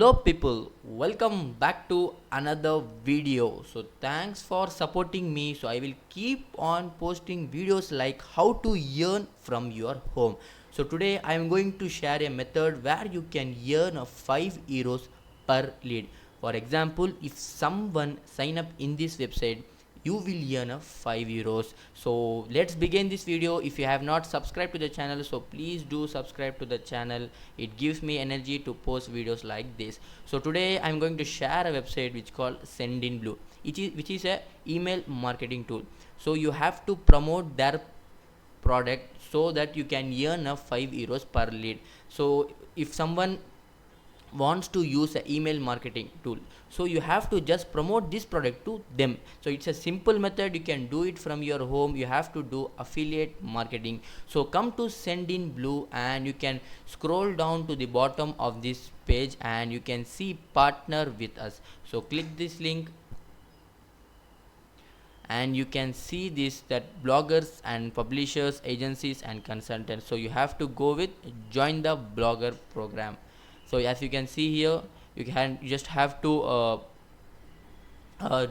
Hello people, welcome back to another video. So thanks for supporting me. So I will keep on posting videos like how to earn from your home. So today I am going to share a method where you can earn a 5 euros per lead. For example, if someone sign up in this website, you will earn a 5 euros. So let's begin this video. If you have not subscribed to the channel, so please do subscribe to the channel. It gives me energy to post videos like this. So today I'm going to share a website which called Sendinblue, which is a email marketing tool. So you have to promote their product so that you can earn a 5 euros per lead. So if someone wants to use an email marketing tool, so you have to just promote this product to them. So it's a simple method, you can do it from your home. You have to do affiliate marketing. So come to Sendinblue and you can scroll down to the bottom of this page and you can see partner with us. So click this link and you can see this, that bloggers and publishers, agencies and consultants. So you have to go with join the blogger program. So as you can see here, you just have to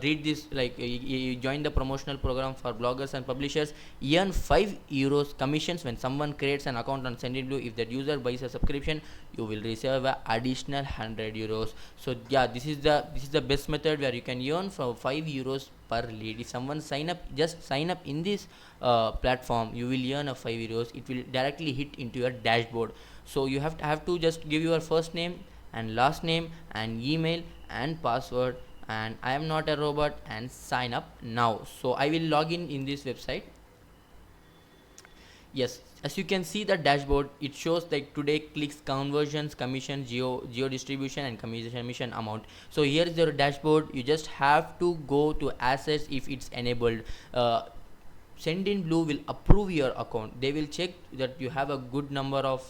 read this, like you join the promotional program for bloggers and publishers, earn 5 euros commissions when someone creates an account on Sendinblue. If that user buys a subscription, you will receive a additional 100 euros. So yeah, this is the best method where you can earn for 5 euros per lead. If someone just sign up in this platform, you will earn a 5 euros. It will directly hit into your dashboard. So you have to just give your first name and last name and email and password, and I am not a robot, and sign up now. So I will log in this website. Yes, as you can see the dashboard, it shows like today clicks, conversions, commission, geo distribution and commission amount. So here is your dashboard. You just have to go to assets if it's enabled. Sendinblue will approve your account. They will check that you have a good number of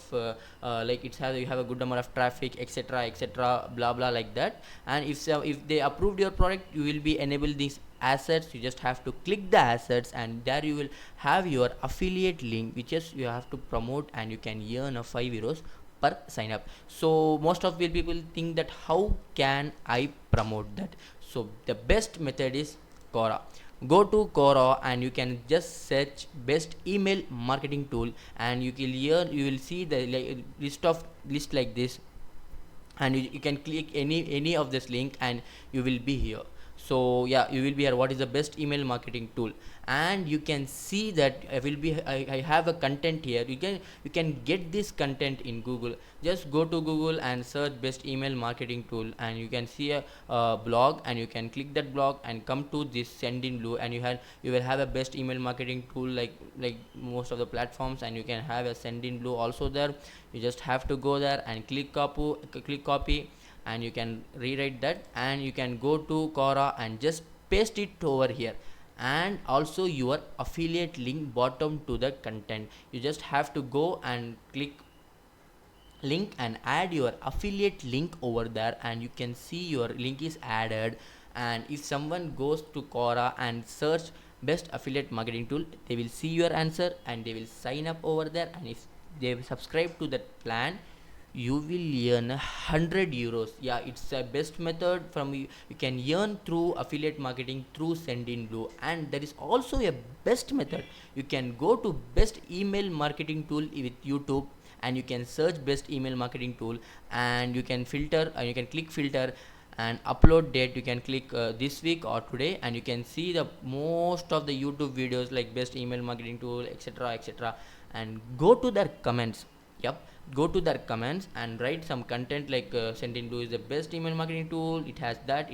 like you have a good number of traffic, etc., etc., blah blah, like that. And if they approved your product, you will be enable these assets. You just have to click the assets and there you will have your affiliate link, which is you have to promote, and you can earn a 5 euros per sign up. So most of the people think that how can I promote that? So the best method is Quora. Go to Quora and you can just search best email marketing tool, and you will see the list like this, and you can click any of this link and you will be here. So yeah, you will be here, what is the best email marketing tool, and you can see that I have a content here. You can get this content in Google. Just go to Google and search best email marketing tool, and you can see a blog, and you can click that blog and come to this Sendinblue, and you will have a best email marketing tool like most of the platforms, and you can have a Sendinblue also there. You just have to go there and click copy, and you can rewrite that, and you can go to Quora and just paste it over here, and also your affiliate link bottom to the content. You just have to go and click link and add your affiliate link over there, and you can see your link is added. And if someone goes to Quora and search best affiliate marketing tool, they will see your answer and they will sign up over there, and if they subscribe to that plan, you will earn 100 euros. Yeah, it's a best method. You can earn through affiliate marketing through Sendinblue. And there is also a best method. You can go to best email marketing tool with YouTube, and you can search best email marketing tool, and you can filter, and you can click filter and upload date. You can click this week or today, and you can see the most of the YouTube videos like best email marketing tool, etc., etc., and go to their comments. Yep, go to their comments and write some content like Sendinblue is the best email marketing tool, it has that,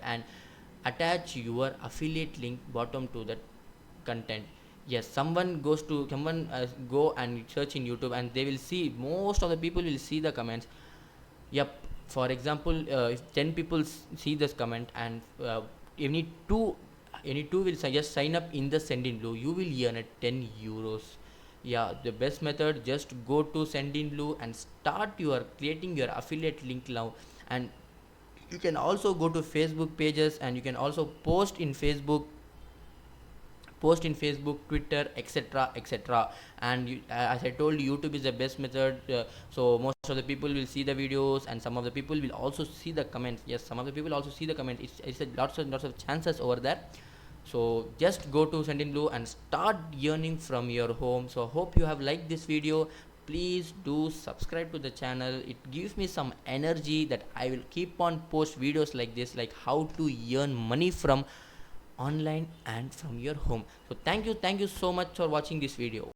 and attach your affiliate link bottom to that content. Yes, someone go and search in YouTube, and they will see, most of the people will see the comments. Yep, for example, if 10 people see this comment, and any two will just sign up in the Sendinblue, you will earn a 10 euros. Yeah, the best method, just go to Sendinblue and start your creating your affiliate link now. And you can also go to Facebook pages, and you can also post in Facebook post in Facebook, Twitter, etc., etc. And as I told, YouTube is the best method. So most of the people will see the videos, and some of the people will also see the comments. Yes, some of the people also see the comments. It's a lots of chances over there. So just go to Sendinblue and start earning from your home. So hope you have liked this video. Please do subscribe to the channel. It gives me some energy that I will keep on post videos like this, like how to earn money from online and from your home. So thank you so much for watching this video.